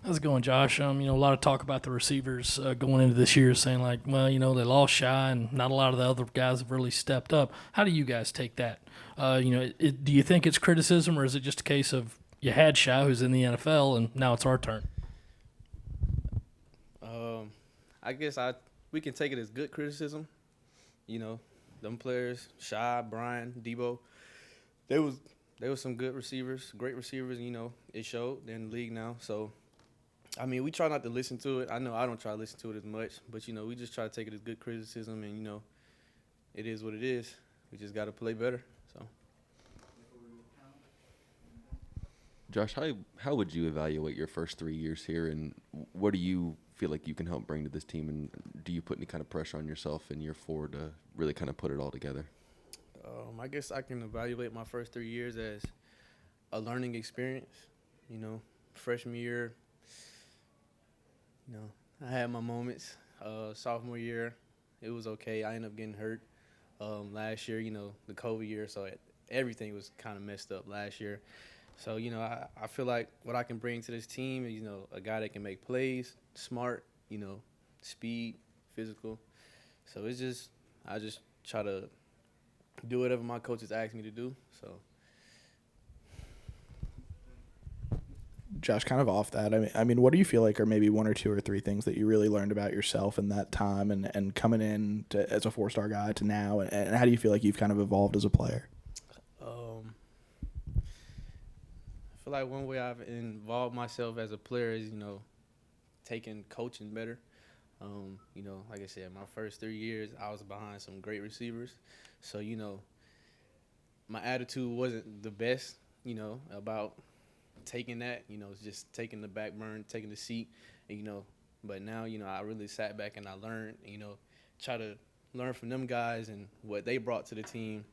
How's it going, Josh? A lot of talk about the receivers going into this year, saying like, well, they lost Shy, and not a lot of the other guys have really stepped up. How do you guys take that? Do you think it's criticism, or is it just a case of you had Shy, who's in the NFL, and now it's our turn? Um, I guess I we can take it as good criticism. You know, them players, Shy, Brian, Debo, they was they was some good receivers, great receivers. It showed. They're in the league now, so I mean, we try not to listen to it. I know I don't try to listen to it as much, but we just try to take it as good criticism, and it is what it is. We just got to play better. So. Josh, how would you evaluate your first 3 years here, and what do you feel like you can help bring to this team, and do you put any kind of pressure on yourself in year four to really kind of put it all together? I guess I can evaluate my first 3 years as a learning experience. Freshman year, I had my moments. Sophomore year, it was okay. I ended up getting hurt. Last year, the COVID year, so everything was kind of messed up last year. So, I feel like what I can bring to this team is, a guy that can make plays, smart, speed, physical. So I just try to do whatever my coaches ask me to do. So. Josh, kind of off that, I mean, what do you feel like are maybe one or two or three things that you really learned about yourself in that time and coming in as a four-star guy to now, and how do you feel like you've kind of evolved as a player? I feel like one way I've involved myself as a player is, taking coaching better. Like I said, my first 3 years, I was behind some great receivers. So, my attitude wasn't the best, about taking that, just taking the back burn, taking the seat, but now, I really sat back and I learned, try to learn from them guys and what they brought to the team,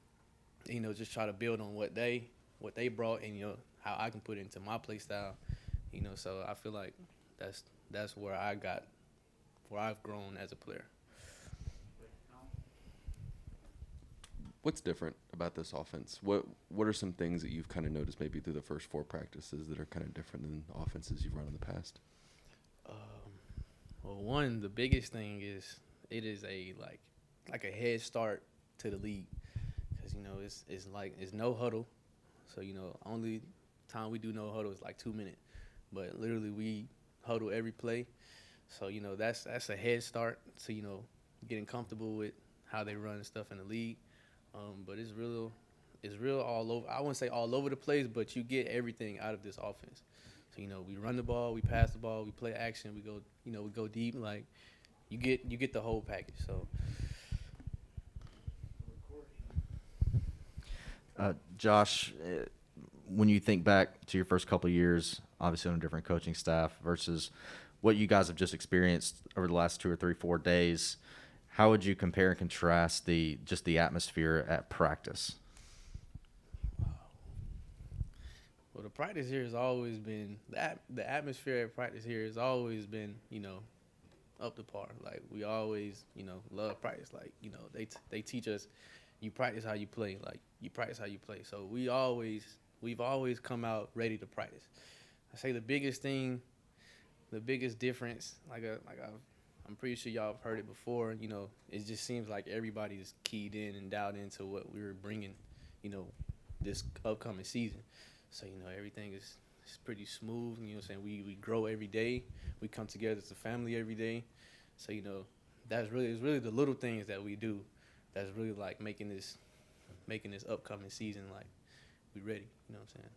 just try to build on what they brought and, how I can put it into my play style, so I feel like that's where I've grown as a player. What's different about this offense? What are some things that you've kind of noticed maybe through the first four practices that are kind of different than offenses you've run in the past? Well, one, the biggest thing is it is like a head start to the league because it's no huddle, so only time we do no huddle is like 2 minutes, but literally we huddle every play, so that's a head start to getting comfortable with how they run and stuff in the league. But it's real all over. I wouldn't say all over the place, but you get everything out of this offense. So we run the ball, we pass the ball, we play action, we go deep. Like you get the whole package. So. Josh, when you think back to your first couple of years, obviously on a different coaching staff versus what you guys have just experienced over the last 2 or 3, 4 days, how would you compare and contrast the atmosphere at practice? Well, the practice here has always been the atmosphere at practice here has always been up to par. Like we always love practice. Like they teach us you practice how you play. Like you practice how you play. So we've always come out ready to practice. I say the biggest thing, the biggest difference, I'm pretty sure y'all have heard it before. It just seems like everybody's keyed in and dialed into what we were bringing, this upcoming season. So everything is pretty smooth. You know what I'm saying? We grow every day. We come together as a family every day. So it's really the little things that we do that's really like making this upcoming season like we ready. You know what I'm saying?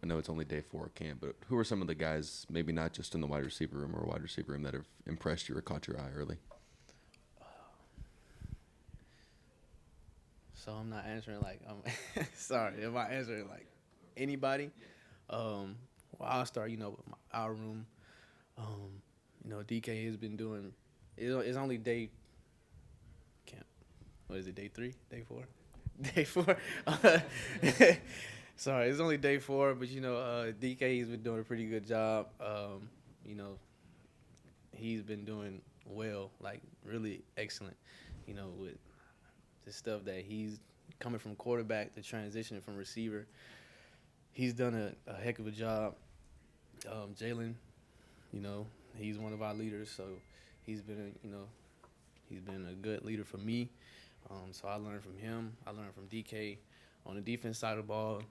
I know it's only day 4 of camp, but who are some of the guys, maybe not just in the wide receiver room or wide receiver room, that have impressed you or caught your eye early? So I'm not answering sorry. Am I answering like anybody? Well, I'll start. With our room. DK has been doing. It's only day. Camp. What is it? Day 3? Day 4? Day 4. Sorry, it's only day 4, but DK has been doing a pretty good job. He's been doing well, like really excellent. With the stuff that he's coming from quarterback to transitioning from receiver. he's done a heck of a job. Jalen, you know, he's one of our leaders, so he's been, he's been a good leader for me. So I learned from him. I learned from DK. On the defense side of the ball,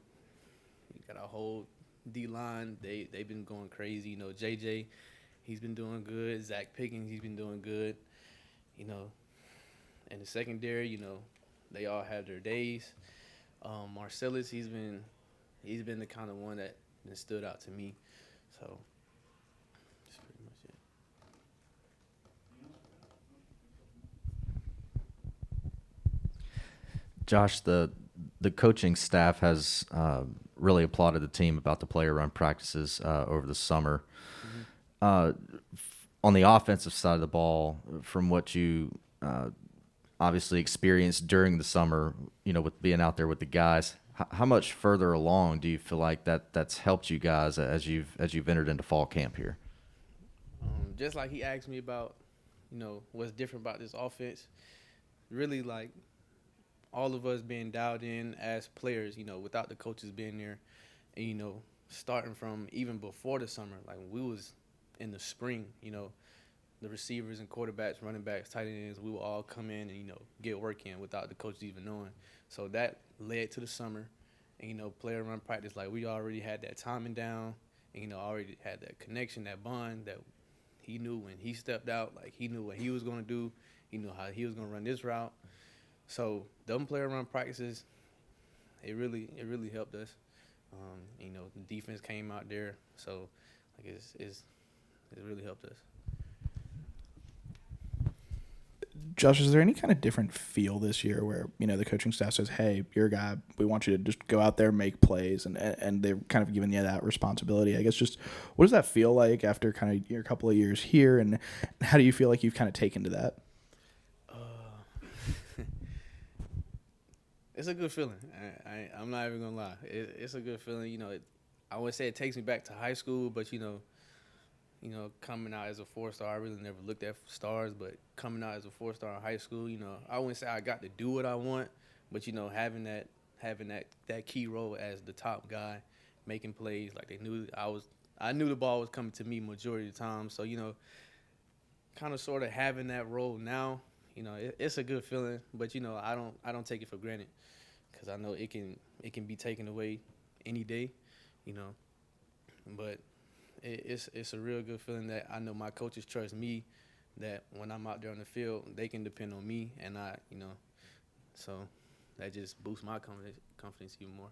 you got our whole D line. They've been going crazy. You know, JJ, he's been doing good. Zach Pickens, he's been doing good. You know, and the secondary, you know, they all have their days. Marcellus, he's been the kind of one that stood out to me. So that's pretty much it. Josh, the coaching staff has really applauded the team about the player run practices over the summer. On the offensive side of the ball, from what you obviously experienced during the summer, you know, with being out there with the guys, how much further along do you feel like that's helped you guys as you've entered into fall camp here? Just like he asked me about, you know, what's different about this offense, really like all of us being dialed in as players, you know, without the coaches being there, and, you know, starting from even before the summer, like when we was in the spring, you know, the receivers and quarterbacks, running backs, tight ends, we will all come in and, you know, get work in without the coaches even knowing. So that led to the summer, and, you know, player run practice, like we already had that timing down, and, you know, already had that connection, that bond that he knew when he stepped out, like he knew what he was going to do, he knew how he was going to run this route. So them player run practices, it really helped us. You know, the defense came out there, so like it really helped us. Josh, is there any kind of different feel this year where, you know, the coaching staff says, hey, you're a guy, we want you to just go out there, make plays, and they're kind of giving you that responsibility? I guess just what does that feel like after kind of your couple of years here, and how do you feel like you've kind of taken to that? It's a good feeling. I'm not even gonna lie. It's a good feeling. You know, I wouldn't say it takes me back to high school, but you know, coming out as a 4-star, I really never looked at stars. But coming out as a 4-star in high school, you know, I wouldn't say I got to do what I want, but you know, having that key role as the top guy, making plays, like they knew I knew the ball was coming to me majority of the time. So you know, kind of sort of having that role now. You know, it's a good feeling, but you know, I don't take it for granted, because I know it can be taken away any day, you know. But it's a real good feeling that I know my coaches trust me, that when I'm out there on the field, they can depend on me, and so that just boosts my confidence even more.